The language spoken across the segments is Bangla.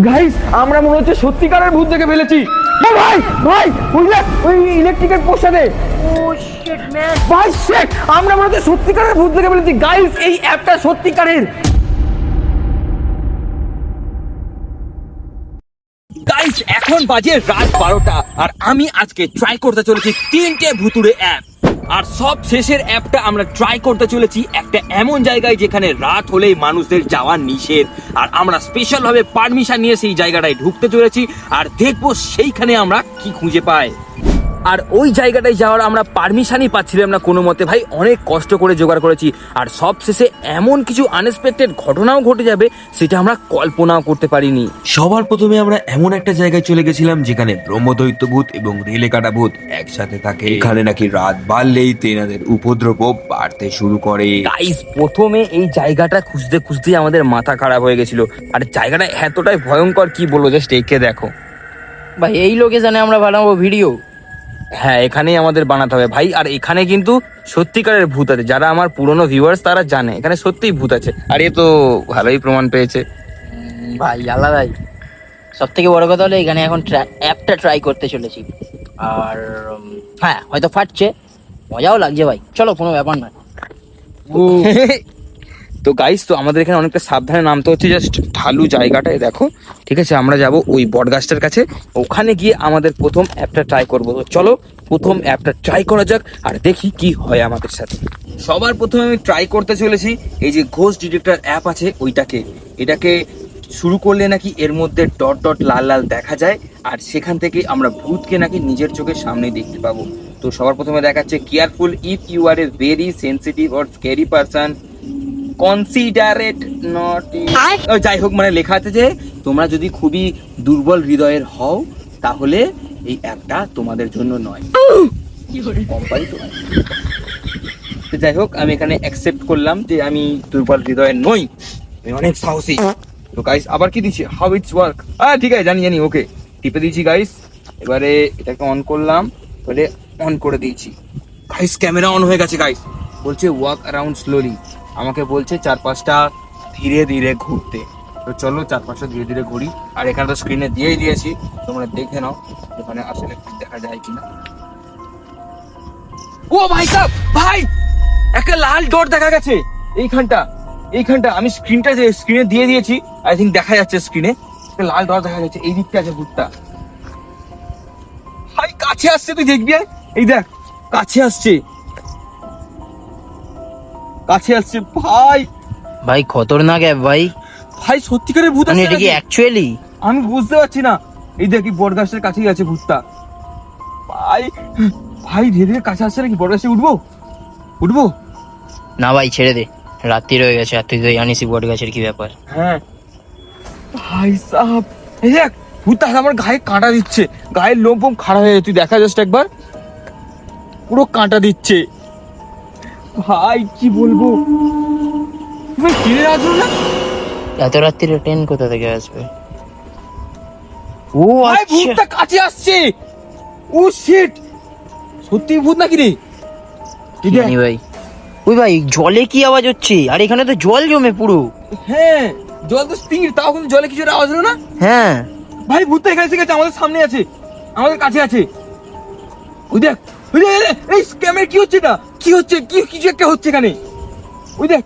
গাইস আমরা মনে হচ্ছে সত্যিকারের ভূত দেখে ফেলেছি। ও ভাই ভাই বুঝলে ওই ইলেকট্রিকের পোস্টারে, ও শিট ম্যান, ভাই শেট, আমরা মনে হচ্ছে সত্যিকারের ভূত দেখে ফেলেছি। গাইস এই অ্যাপটা সত্যিকারের। গাইস এখন বাজে রাত 12টা আর আমি আজকে ট্রাই করতে চলেছি 3টে ভুতুড়ে অ্যাপ। আর সব শেষের অ্যাপটা আমরা ট্রাই করতে চলেছি একটা এমন জায়গায় যেখানে রাত হলেই মানুষদের যাওয়া নিষেধ। আর আমরা স্পেশাল ভাবে পারমিশন নিয়ে সেই জায়গাটায় ঢুকতে চলেছি আর দেখবো সেইখানে আমরা কি খুঁজে পাই। আর ওই জায়গাটায় যাওয়ার আমরা পারমিশনই পাচ্ছিলাম না কোনো মতে। ভাই অনেক কষ্ট করে জোগাড় করেছি আর সব শেষে এমন কিছু আনএক্সপেক্টেড ঘটনাও ঘটে যাবে সেটা আমরা কল্পনাও করতে পারিনি। সবার প্রথমে আমরা এমন একটা জায়গায় চলে গেছিলাম যেখানে ব্রহ্মদৈত্য ভূত এবং রেলে কাটা ভূত একসাথে থাকে। এখানে নাকি রাত বাড়লেই তেনাদের উপদ্রব বাড়তে শুরু করে। গাইস প্রথমে এই জায়গাটা খুঁজতে খুঁজতে আমাদের মাথা খারাপ হয়ে গেছিল। আর জায়গাটা এতটাই ভয়ঙ্কর কি বলবো, জাস্ট এঁকে দেখো। ভাই এই লোকেশনে আমরা বানাবো ভিডিও। হ্যাঁ এখানেই আমাদের বানাতে হবে ভাই। আর এখানে কিন্তু সত্যিকারের ভূত আছে, যারা আমার পুরনো ভিউয়ার্স তারা জানে এখানে সত্যিই ভূত আছে। আর এ তো ভালোই প্রমাণ পেয়েছে। ভাই আলাদাই, সব থেকে বড় কথা হলো এখানে এখন অ্যাপটা ট্রাই করতে চলেছি। আর হ্যাঁ হয়তো ফাটছে, মজাও লাগছে ভাই, চলো কোনো ব্যাপার না। তো গাইস তো আমাদের এখানে অনেকটা সাবধানে নামতে হচ্ছে, জাস্ট ঢালু জায়গাটায় দেখো। ঠিক আছে আমরা যাব ওই বটগাছটার কাছে, ওখানে গিয়ে আমাদের প্রথম অ্যাপটা ট্রাই করবো। তো চলো প্রথম অ্যাপটা ট্রাই করা যাক আর দেখি কি হয় আমাদের সাথে। সবার প্রথমে আমি ট্রাই করতে চলেছি এই যে ঘোস্ট ডিটেক্টর অ্যাপ আছে ওইটাকে। এটাকে শুরু করলে নাকি এর মধ্যে ডট ডট লাল লাল দেখা যায় আর সেখান থেকে আমরা ভূতকে নাকি নিজের চোখের সামনে দেখতে পাবো। তো সবার প্রথমে দেখাচ্ছে careful if you are a very sensitive or scary person considerate not. যাই হোক মানে লেখা আছে যে তোমরা যদি খুবই দুর্বল হৃদয়ের হও তাহলে এই অ্যাপটা তোমাদের জন্য নয়। কোম্পানি তো তো যাই হোক আমি এখানে অ্যাকসেপ্ট করলাম যে আমি দুর্বল হৃদয়ের নই, আমি অনেক সাহসী। তো গাইস আবার কি দিচ্ছি, হাউ ইটস ওয়ার্ক। ঠিক আছে জানি জানি, ওকে টিপে দিয়েছি গাইস। এবারে এটাকে অন করলাম, বলে অন করে দিয়েছি। গাইস ক্যামেরা অন হয়ে গেছে গাইস। বলছে ওয়াক অ্যারাউন্ড স্লোলি, আমাকে বলছে চারপাশটা ধীরে ধীরে ঘুরতে। তো চলো চারপাশটা ধীরে ধীরে ঘুরি। আর এখানে তো স্ক্রিনে দিয়েই দিয়েছি, তোমরা দেখে নাও এখানে আসলে দেখা যায় কিনা। ও ভাই সাহেব ভাই, একটা লাল ডট দেখা গেছে এইখানটা। এইখানটা আমি স্ক্রিনে দিয়ে দিয়েছি, আই থিঙ্ক দেখা যাচ্ছে স্ক্রিনে। একটা লাল ডট দেখা যাচ্ছে, এই দিকটা আছে ভূতটা। ভাই কাছে আসছে, তুই দেখবি, এই দেখ কাছে আসছে, কাছে আসছে ভাই। ভাই খতরনাক অ্যাপ ভাই, ভাই সত্যিকারের ভূত মানে আছে এটা কি নাকি? অ্যাকচুয়ালি আমি বুঝতে পারছি না। এই দেখি বটগাছটার কাছেই আছে ভূতটা। ভাই ভাই ধীরে ধীরে কাছে আসছে নাকি? বটগাছে উঠবো উঠবো? না ভাই ছেড়ে দে, রাত্রি রয়ে গেছে আর তুই তো জানিসই বট গাছের কি ব্যাপার। হ্যাঁ ভাই সাহেব এই দেখ ভূতটা আমার গায়ে কাঁটা দিচ্ছে, গায়ের লোম ফোম খাড়া হয়ে যায়। তুই দেখা জাস্ট একবার, পুরো কাঁটা দিচ্ছে। ভাই কি বলবো, তুমি কিনে আসো না। এত রাত্রিরে ট্রেন কোথা থেকে আসবে? ও ভাই আচ্ছা, ভূতটা কাছে আসছে। ও শিট, সত্যি ভূত নাকি রে? কি জানি ভাই। ওই ভাই জলে কি আওয়াজ হচ্ছে? আর এখানে তো জল জমে পুরো। হ্যাঁ জল তো স্থির, তাও কিন্তু জলে কিছু আওয়াজ হলো না। হ্যাঁ ভাই ভূতটা এখানে এসে গেছে, আমাদের সামনে আছে, আমাদের কাছে আছে। ওই দেখ ওই দেখ, এই স্ক্যামের কি হচ্ছে এটা? কি হচ্ছে? কি কিছু একটা হচ্ছে এখানে। ওই দেখ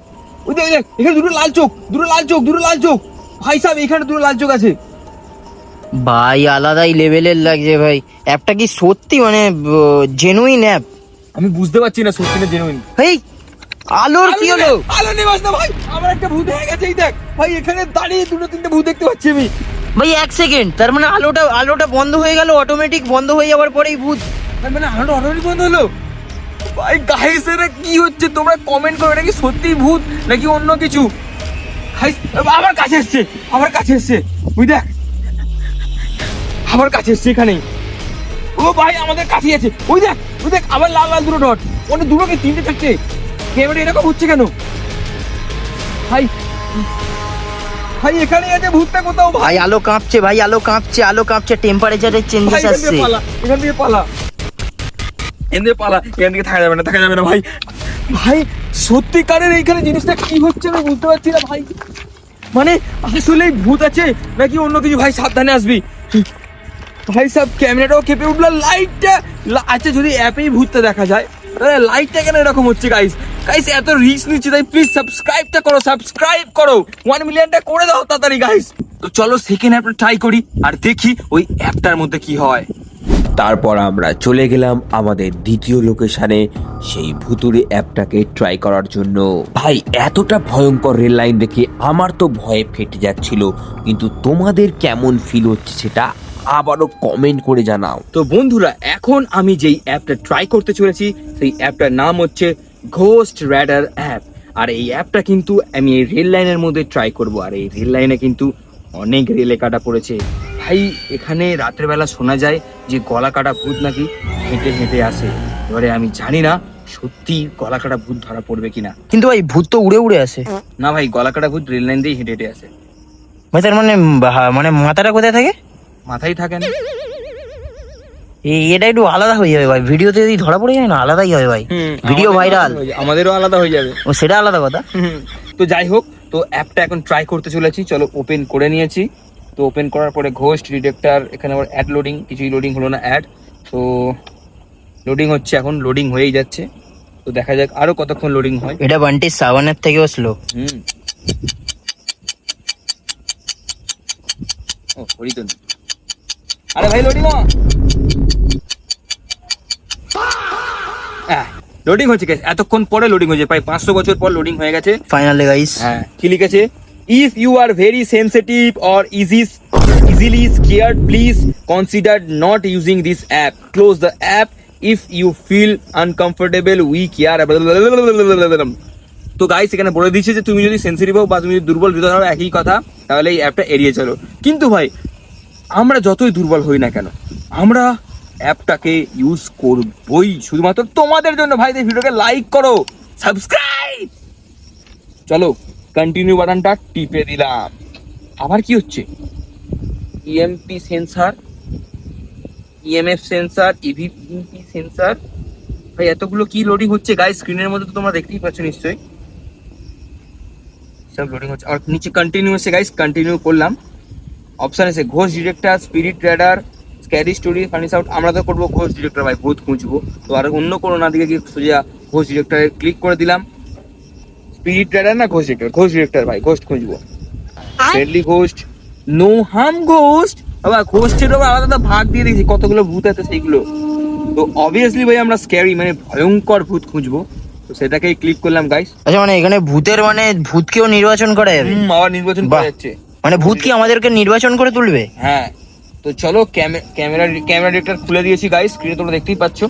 ওই দেখ, ওই দেখ এখানে দুটো লাল চোখ, দুটো লাল চোখ, দুটো লাল চোখ। ভাই সাহেব এখানে দুটো লাল চোখ আছে। ভাই আলাদাই লেভেলের লাগছে ভাই। অ্যাপটা কি সত্যি মানে জেনুইন অ্যাপ? আমি বুঝতে পারছি না সত্যি না জেনুইন। এই আলোর কি হলো? আলো নেবাস না ভাই, আমার একটা ভূত হয়ে গেছে। এই দেখ ভাই এখানে দাঁড়িয়ে দুটো তিনটে ভূত দেখতে পাচ্ছি আমি। ভাই এক সেকেন্ড, তার মানে আলোটা বন্ধ হয়ে গেল, অটোমেটিক বন্ধ হয়ে যাওয়ার পরেই ভূত। মানে আলোটা অটোমেটিক বন্ধ হলো। ভাই গাইস এটা কি হচ্ছে? তোমরা কমেন্ট করো, এটা কি সত্যি ভূত নাকি অন্য কিছু? গাইস আমার কাছে এসছে, আমার কাছে এসছে। ওই দেখ আমার কাছে এসছে এখানে। ও ভাই আমাদের কাছে আছে। ওই দেখ ওই দেখ আবার লাল লাল দুটো ডট। ওটা দুটো কি তিনটে চারটে? ক্যামেরা এরকম হচ্ছে কেন? ভাই ভাই এখানে আছে ভূতটা কোথাও। ভাই আলো কাঁপছে, ভাই আলো কাঁপছে, টেম্পারেচারের চেঞ্জেস এখান আসছে। থেকে পালা, এখান থেকে পালা, এখান থেকে পালা, এখান থেকে থাকা যাবে না, থাকা যাবে না ভাই। ভাই সত্যিকারের এইখানে জিনিসটা কি হচ্ছে আমি বুঝতে পারছি না ভাই। মানে আসলেই ভূত আছে নাকি অন্য কিছু? ভাই সাবধানে আসবি। ভাই সব ক্যামেরাটাও কেঁপে উঠলো, লাইটটা আচ্ছা যদি অ্যাপেই ভূতটা দেখা যায় তাহলে লাইটটা কেন এরকম হচ্ছে? গাইস গাইস এত রিস্ক নিচ্ছে, তাই প্লিজ সাবস্ক্রাইব করো 1 মিলিয়নটা করে দাও তাড়াতাড়ি গাইস। তো চলো সেকেন্ড অ্যাপটা ট্রাই করি আর দেখি ওই অ্যাপটার মধ্যে কি হয়। তারপর আমরা চলে গেলাম আমাদের দ্বিতীয় লোকেশনে সেই ভুতুড়ে অ্যাপটাকে ট্রাই করার জন্য। ভাই এতটা ভয়ঙ্কর রেল লাইন দেখে আমার তো ভয়ে ফেটে যাচ্ছিল, কিন্তু তোমাদের কেমন ফিল হচ্ছে সেটা আবারও কমেন্ট করে জানাও। তো বন্ধুরা এখন আমি যেই অ্যাপটা ট্রাই করতে চলেছি সেই অ্যাপটার নাম হচ্ছে ঘোস্ট রাডার অ্যাপ। আর এই অ্যাপটা কিন্তু আমি এই রেল লাইনের মধ্যে ট্রাই করব। আর এই রেল লাইনে কিন্তু অনেক রেলে কাটা পড়েছে ভাই। এখানে রাতের বেলা শোনা যায় যে গলা কাটা ভূত নাকি হেঁটে হেঁটে আসে। এবারে আমি জানি না সত্যি গলা কাটা ভূত ধরা পড়বে কিনা। কিন্তু ভাই ভূত তো উড়ে উড়ে আসে। না ভাই, গলা কাটা ভূত রেল লাইন দিয়েই হেঁটে হেঁটে আসে। ভাই তার মানে মানে মাথাটা কোথায় থাকে? মাথায় থাকে না। এটা একটু আলাদা হয়ে যাবে ভাই, ভিডিওতে যদি ধরা পড়ে যায় না আলাদাই হবে ভাই, ভিডিও ভাইরাল। আমাদেরও আলাদা হয়ে যাবে। ও সেটা আলাদা কথা। তো যাই হোক, তো অ্যাপটা এখন ট্রাই করতে চলেছি। চলো ওপেন করে নিয়েছি। তো ওপেন করার পরে ঘোস্ট ডিটেক্টর, এখানে আবার অ্যাড লোডিং, কিছুই লোডিং হলো না অ্যাড। তো লোডিং হচ্ছে, এখন লোডিং হয়েই যাচ্ছে। তো দেখা যাক আরো কতক্ষণ লোডিং হয়। এটা বান্টি সাবানের থেকেও স্লো। ও হরিতন, আরে ভাই লোডিং লোডিং হচ্ছে। এতক্ষণ পরে লোডিং হয়েছে, প্রায় 500 বছর পর লোডিং হয়ে গেছে ফাইনালি গাইস। হ্যাঁ, কি লিখেছে? If you are very sensitive or easily scared, please consider not using this app. Close the app if you feel uncomfortable, weak, তো গাইস এখানে বলে দিচ্ছে যে তুমি যদি সেনসিটিভ হও বা তুমি যদি দুর্বল হৃদয় হও, একই কথা, তাহলে এই অ্যাপটা এড়িয়ে চলো। কিন্তু ভাই আমরা যতই দুর্বল হই না কেন, আমরা অ্যাপটাকে ইউজ করবই শুধুমাত্র তোমাদের জন্য। ভাই এই ভিডিওকে লাইক করো, সাবস্ক্রাইব। চলো কন্টিনিউ বাটনটা টিপে দিলাম। আবার কি হচ্ছে? EMP sensor, EMF sensor, EVP sensor. ভাই এতগুলো কি লোডিং হচ্ছে গাইস? স্ক্রিনের মধ্যে তো তোমরা দেখতেই পাচ্ছ নিশ্চয়ই, সব লোডিং হচ্ছে। আর নিচে কন্টিনিউ আছে গাইস, কন্টিনিউ করলাম। অপশন আছে ghost detector, spirit radar, scary story, funny sound. আমরা তো করবো ঘোস্ট ডিটেক্টর ভাই, ভূত খুঁজবো। তো আর অন্য কোনো না দিকে গিয়ে সোজা ঘোস্ট ডিটেক্টরে ক্লিক করে দিলাম। স্পিরিট রাডার না ঘোস্ট ডিটেক্টর? ঘোস্ট ডিটেক্টর ভাই, ঘোস্ট খুঁজবো। Friendly ghost, no harm ghost. আবার ঘোস্টের আবার আলাদা ভাগ দিয়ে দিয়েছি, কতগুলো ভূত আছে সেইগুলো। তো অবভিয়াসলি ভাই আমরা স্ক্যারি মানে ভয়ঙ্কর ভূত খুঁজবো, তো সেটাকেই ক্লিক করলাম গাইস। আচ্ছা মানে এখানে ভূতের মানে ভূতকেও নির্বাচন করা যাবে? আবার নির্বাচন করা যাচ্ছে। মানে ভূত কি আমাদেরকে নির্বাচন করে তুলবে? হ্যাঁ। তো চলো ক্যামেরা ডিটেক্টর খুলে দিয়েছি গাইস, স্ক্রিনে তোমরা দেখতেই পাচ্ছ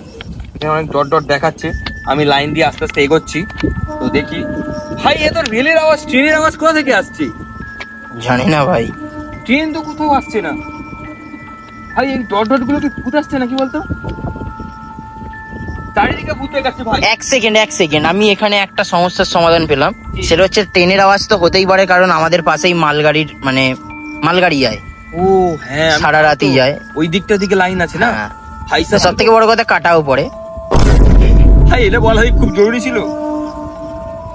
এখানে অনেক ডট ডট দেখাচ্ছে। আমি লাইন দিয়ে আস্তে আস্তে এগোচ্ছি। তো দেখি ভাই এ তো রেলের আওয়াজ, ট্রেনের আওয়াজ কোথা থেকে আসছে? জানি না ভাই, ট্রেন তো কোথাও আসছে না ভাই। এই ডট ডট গুলো কি ভূত আসছে নাকি বলতো? চারিদিকে ভূত দেখাচ্ছে ভাই। এক সেকেন্ড, আমি এখানে একটা সমস্যার সমাধান পেলাম। সেটা হচ্ছে ট্রেনের আওয়াজ তো হতেই পারে, কারণ আমাদের পাশেই মালগাড়ি যায়। ও হ্যাঁ, সারা রাতই যায়। ওই দিকটা দিকে লাইন আছে না হ্যাঁ। ভাই। সব থেকে বড় কথা কাটাও পড়ে ভাই, এটা বলা খুব জরুরি ছিল।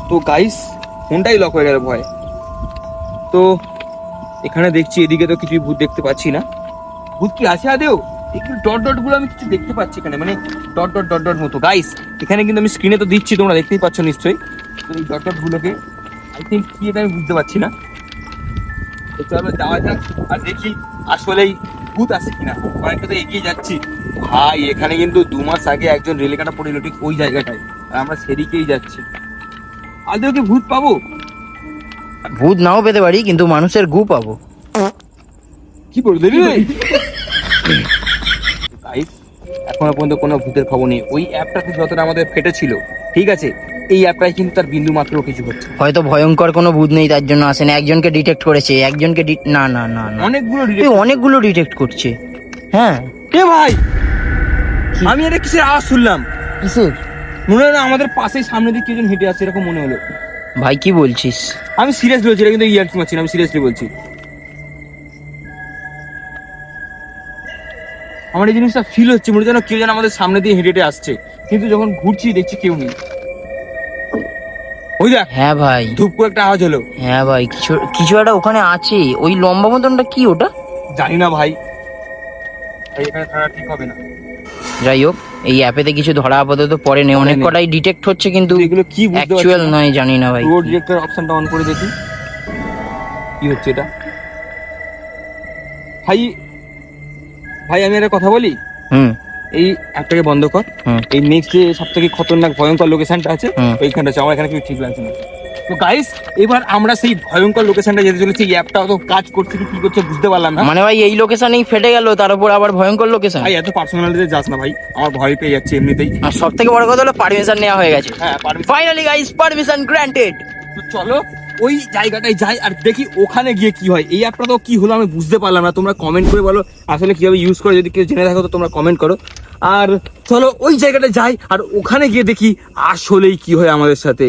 তো গাইস ফোনটাই লক হয়ে গেল ভয়। তো এখানে দেখছি এদিকে তো কিছুই ভূত দেখতে পাচ্ছি না। ভূত কি আছে আদেও? একটু ডট ডট গুলো আমি কিছু দেখতে পাচ্ছি এখানে, মানে ডট ডট ডট ডট মতো। গাইস এখানে কিন্তু আমি স্ক্রিনে তো দিচ্ছি, তোমরা দেখতেই পাচ্ছ নিশ্চয়ই। তো এই ডট ডট গুলোকে আই থিঙ্ক কি এটা আমি বুঝতে পারছি না। তো চলো যাওয়া যাক আর দেখি আসলেই ভূত আছে কিনা। অনেকটা তো এগিয়ে যাচ্ছি ভাই। এখানে কিন্তু 2 মাস আগে একজন রেলে কাটা পড়েছিল ঠিক ওই জায়গাটায়, আর আমরা সেদিকেই যাচ্ছি। আদেও কি ভূত পাবো? ভূত নাও পেতে পারি, কিন্তু মানুষের গু পাবো। কি করে দিলি গাইস? এখনো পর্যন্ত কোনো ভূতের খবর নেই। ওই অ্যাপটাতে যতটা আমাদের ফেটেছিল, ঠিক আছে, এই অ্যাপটাই কিন্তু তার বিন্দু মাত্র কিছু হচ্ছে। হয়তো ভয়ঙ্কর কোনো ভূত নেই তার জন্য আসে না। একজনকে ডিটেক্ট করেছে, একজনকে না না না না, অনেকগুলো ডিটেক্ট করছে। হ্যাঁ এ ভাই, আমি এটা কিসের আওয়াজ শুনলাম? কিসের? মনে হলো আমাদের পাশেই সামনে দিকে কেজন হেঁটে আসছে, এরকম মনে হলো। ভাই কি বলছিস? আমি সিরিয়াসলি বলছি, এটা কিন্তু ইয়ার্কি মারছি না, আমি সিরিয়াসলি বলছি। আমার এই জিনিসটা ফিল হচ্ছে, মনে যেন কেউ যেন আমাদের সামনে দিয়ে হেঁটে হেঁটে আসছে, কিন্তু যখন ঘুরছি দেখছি কেউ নেই। ওই দেখ হ্যাঁ ভাই, ধূপ করে একটা আওয়াজ হলো। হ্যাঁ ভাই, কিছু কিছু একটা ওখানে আছে। ওই লম্বা মতনটা কি ওটা? জানি না ভাই, এখানে থাকা ঠিক হবে না। যাই হোক, এই অ্যাপেতে কিছু ধরা আপাতত পরে নেই, অনেক কটাই ডিটেক্ট হচ্ছে কিন্তু এগুলো কি বুঝতে পারছি অ্যাকচুয়াল না। নয়, জানি না ভাই। রোড ডিরেক্টর অপশনটা অন করে দেখি কি হচ্ছে এটা। ভাই ভাই আমি একটা কথা বলি, হুম এই অ্যাপটাকে বন্ধ কর। হুম। এই নেক্সট যে সব থেকে খতরনাক ভয়ঙ্কর লোকেশনটা আছে হুম। ওইখানটা আছে, আমার এখানে কিছু ঠিক লাগছে না। তো গাইস এবার আমরা সেই ভয়ঙ্কর লোকেশনটা যেতে চলেছি। এই অ্যাপটা অত কাজ করছে কি করছে বুঝতে পারলাম না। মানে ভাই এই লোকেশনেই ফেটে গেল, তার উপর আবার ভয়ঙ্কর লোকেশন। ভাই এত পার্সোনালিতে যাস না ভাই, আমার ভয় পেয়ে যাচ্ছে এমনিতেই। আর সব থেকে বড় কথা হলো পারমিশন নেওয়া হয়ে গেছে। হ্যাঁ permission। Finally guys, permission granted. তো চলো ওই জায়গাটায় যাই আর দেখি ওখানে গিয়ে কি হয়। এই অ্যাপটা তো কি হলো আমি বুঝতে পারলাম না, তোমরা কমেন্ট করে বলো আসলে কিভাবে ইউজ করে, যদি কেউ জেনে থাকো তো তোমরা কমেন্ট করো। আর চলো ওই জায়গাটায় যাই আর ওখানে গিয়ে দেখি আসলেই কি হয় আমাদের সাথে।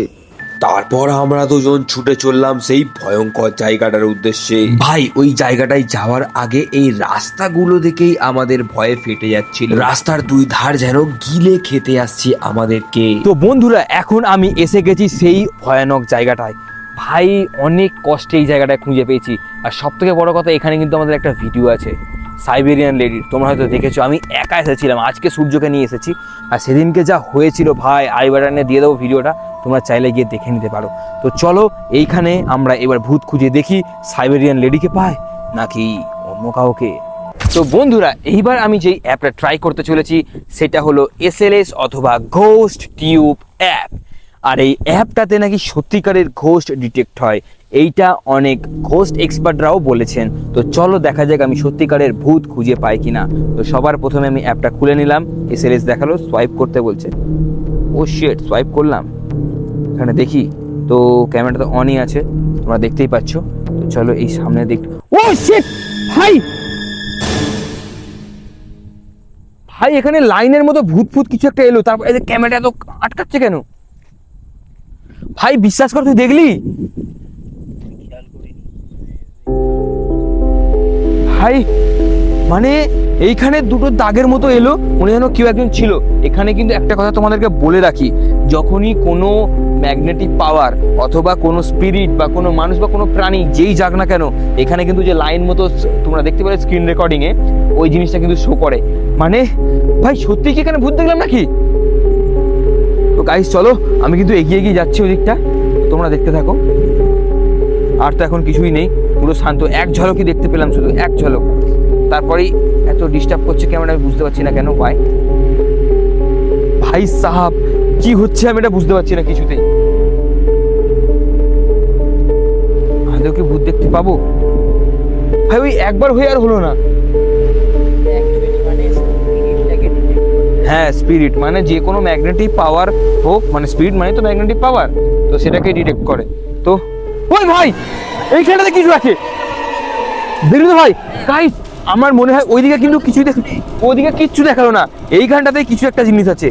তারপর আমরা দুজন ছুটে চললাম সেই ভয়ঙ্কর জায়গাটার উদ্দেশ্যে। ভাই ওই জায়গাটায় যাওয়ার আগে এই রাস্তাগুলো দেখেই আমাদের ভয়ে ফেটে যাচ্ছিল। রাস্তার দুই ধার যেন গিলে খেতে আসছে আমাদেরকে। তো বন্ধুরা এখন আমি এসে গেছি সেই ভয়ানক জায়গাটায়। ভাই অনেক কষ্টে এই জায়গাটায় খুঁজে পেয়েছি। আর সব থেকে বড় কথা, এখানে কিন্তু আমাদের একটা ভিডিও আছে সাইবেরিয়ান লেডির, তোমরা হয়তো দেখেছো। আমি একা এসেছিলাম, আজকে সূর্যকে নিয়ে এসেছি। আর সেদিনকে যা হয়েছিল ভাই, আই বাটনে দিয়ে দেবো ভিডিওটা, তোমরা চাইলে গিয়ে দেখে নিতে পারো। তো চলো এইখানে আমরা এবার ভূত খুঁজে দেখি সাইবেরিয়ান লেডিকে পায় নাকি অন্য কাউকে। তো বন্ধুরা এইবার আমি যেই অ্যাপটা ট্রাই করতে চলেছি সেটা হলো SLS অথবা ঘোস্ট টিউব অ্যাপ। আর এই অ্যাপটাতে নাকি সত্যিকারের ঘোস্ট ডিটেক্ট হয়, এইটা অনেক ঘোস্ট এক্সপার্টরাও বলেছেন। তো চলো দেখা যাক আমি সত্যিকারের ভূত খুঁজে পাই কিনা। তো সবার প্রথমে আমি অ্যাপটা খুলে নিলাম, SLS দেখালো, সোয়াইপ করতে বলছে। ও শিট, সোয়াইপ করলাম, এখানে দেখি তো ক্যামেরাটা তো অনই আছে, তোমরা দেখতেই পাচ্ছ। তো চলো এই সামনে দেখ। ও শিট ভাই, ভাই এখানে লাইনের মতো ভূত ভূত কিছু একটা এলো, তারপর এই যে ক্যামেরাটা তো আটকাচ্ছে কেন? ভাই বিশ্বাস কর, তুই দেখলি? ভাই মানে এইখানে দুটো দাগের মতো এলো, মনে যেন কেউ একজন ছিল এখানে। কিন্তু একটা কথা তোমাদেরকে বলে রাখি, যখনই কোনো ম্যাগনেটিক পাওয়ার অথবা কোনো স্পিরিট বা কোনো মানুষ বা কোনো প্রাণী যেই যাক না কেন, এখানে কিন্তু যে লাইন মতো তোমরা দেখতে পারো স্ক্রিন রেকর্ডিংয়ে, ওই জিনিসটা কিন্তু শো করে। মানে ভাই সত্যি কি এখানে ভূত দেখলাম নাকি? তো গাইস চলো, আমি কিন্তু এগিয়ে এগিয়ে যাচ্ছি ওই দিকটা, তোমরা দেখতে থাকো। আর তো এখন কিছুই নেই, পুরো শান্ত, এক ঝলকই দেখতে পেলাম, শুধু এক ঝলক। তারপরেই এত ডিস্টার্ব করছে ক্যামেরা, আমি বুঝতে পারছি না কেন। ভাই সাহাব কি হচ্ছে আমি এটা বুঝতে পারছি না কিছুতেই। আদৌ কি ভূত দেখতে পাবো? ভাই ওই একবার হয়ে আর হলো না। হ্যাঁ স্পিরিট মানে যে কোনো ম্যাগনেটিক পাওয়ার হোক, মানে স্পিরিট মানে তো ম্যাগনেটিক পাওয়ার, তো সেটাকে ডিটেক্ট করে। তো ওই ভাই এইখানটাতে কিছু আছে, দেখলি তো ভাই? গাইস আমার মনে হয় ওইদিকে কিন্তু কিছুই ওইদিকে কিচ্ছু দেখালো না, এইখানটাতে কিছু একটা জিনিস আছে,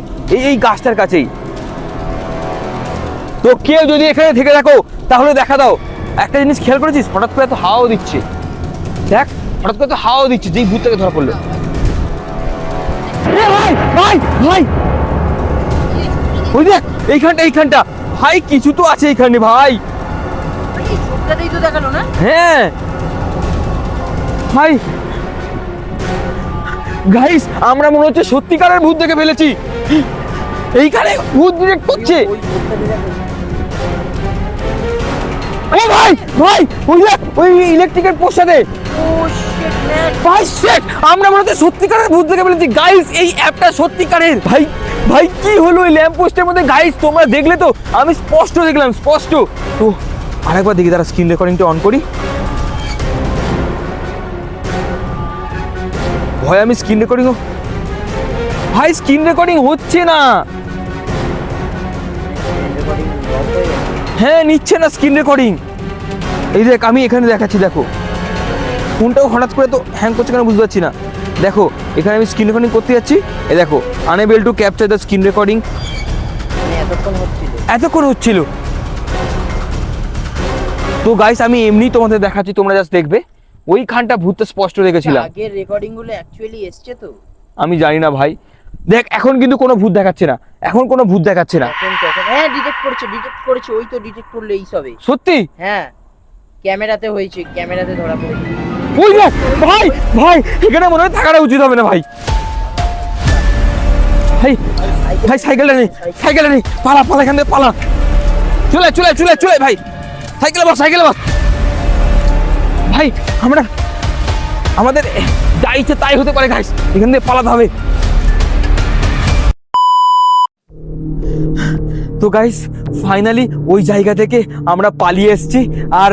এই গাছটার কাছেই। তো কেউ যদি এখানে থেকে থাকো তাহলে দেখা দাও। একটা জিনিস খেয়াল করেছিস, হঠাৎ করে এত হাওয়াও দিচ্ছে, দেখ হঠাৎ করে তো হাওয়াও দিচ্ছে, যেই ভূতটাকে ধরা পড়লো। ভাই ভাই ভাই ওই দেখ এইখানটা ভাই, কিছু তো আছে এইখানে ভাই। তো দেখালো না? হ্যাঁ ভাই, গাইস আমরা মনে হচ্ছে সত্যিকারের ভূত দেখে ফেলেছি। এইখানে ভূত ডিটেক্ট করছে। ও ভাই ভাই ওই দেখ, ওই ইলেকট্রিকের পোস্টারে। ভাই শিট, আমরা মনে হচ্ছে সত্যিকারের ভূত দেখে ফেলেছি। গাইস এই অ্যাপটা সত্যিকারের। ভাই ভাই কি হলো ওই ল্যাম্প পোস্টের মধ্যে? গাইস তোমরা দেখলে তো? আমি স্পষ্ট দেখলাম, স্পষ্ট। তো আরেকবার দেখি, তারা স্ক্রিন রেকর্ডিংটা অন করি। ভয় আমি স্ক্রিন রেকর্ডিং, ভাই স্ক্রিন রেকর্ডিং হচ্ছে না। হ্যাঁ নিচ্ছে না স্ক্রিন রেকর্ডিং। এই দেখ আমি এখানে দেখাচ্ছি, দেখো ফোনটাও হঠাৎ করে তো হ্যাং করছে কেন বুঝতে পারছি না। দেখো এখানে আমি স্ক্রিন রেকর্ডিং করতে যাচ্ছি, এই দেখো unable to capture the screen recording. এতক্ষণ হচ্ছিল। তো গাইস আমি এমনি তোমাদের দেখাচ্ছি, তোমরা জাস্ট দেখবে। ওইখানটা ভূতটা স্পষ্ট দেখেছিলাম। আগের রেকর্ডিং গুলো অ্যাকচুয়ালি এসছে তো? আমি জানি না ভাই, দেখ এখন কিন্তু কোনো ভূত দেখাচ্ছে না, এখন কোনো ভূত দেখাচ্ছে না। হ্যাঁ ডিটেক্ট করেছে, ওই তো ডিটেক্ট করলো এই সবে। সত্যি? হ্যাঁ ক্যামেরাতে হয়েছে, ক্যামেরাতে ধরা পড়েছে। ওই দেখ ভাই, ভাই এখানে মনে হয় থাকাটা উচিত হবে না ভাই। ভাই ভাই সাইকেলটা নেই, সাইকেলটা নেই, পালা পালা এখান থেকে পালা। চলে চলে চলে চলে ভাই, সাইকেলে বস, সাইকেলে বস। ভাই আমরা আমাদের যা ইচ্ছে তাই হতে পারে গাইস, এখান থেকে পালাতে হবে। তো গাইস ফাইনালি ওই জায়গা থেকে আমরা পালিয়ে এসেছি। আর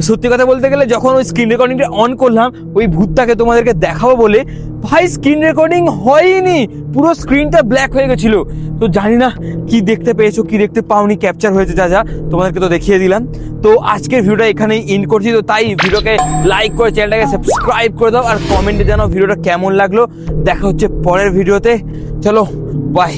সত্যি কথা বলতে গেলে যখন ওই স্ক্রিন রেকর্ডিংটা অন করলাম ওই ভূতটাকে তোমাদেরকে দেখাবো বলে, ভাই স্ক্রিন রেকর্ডিং হয়নি, পুরো স্ক্রিনটা ব্ল্যাক হয়ে গেছিল। তো জানি না কি দেখতে পেয়েছো কি দেখতে পাওনি, ক্যাপচার হয়েছে যা যা তোমাদেরকে তো দেখিয়ে দিলাম। তো আজকের ভিডিওটা এখানেই এন্ড করছি। তো তাই ভিডিওকে লাইক করে চ্যানেলটাকে সাবস্ক্রাইব করে দাও আর কমেন্টে জানাও ভিডিওটা কেমন লাগলো। দেখা হচ্ছে পরের ভিডিওতে, চলো বাই।